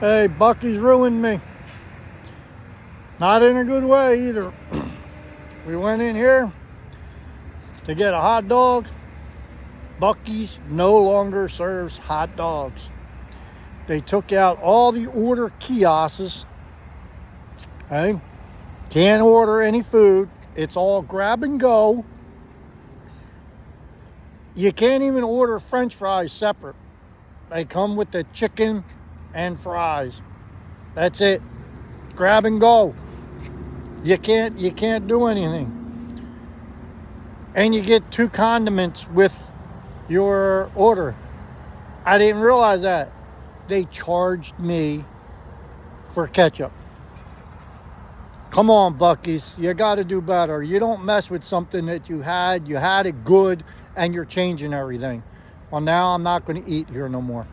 Hey, Bucky's ruined me. Not in a good way either. We went in here to get a hot dog. Bucky's no longer serves hot dogs. They took out all the order kiosks. Okay? Can't order any food. It's all grab and go. You can't even order French fries separate. They come with the chicken and fries. That's it. Grab and go. You can't do anything. And you get 2 condiments with your order. I didn't realize that. They charged me for ketchup. Come on, Bucky's. You got to do better. You don't mess with something that you had it good, and you're changing everything. Well, now I'm not going to eat here no more.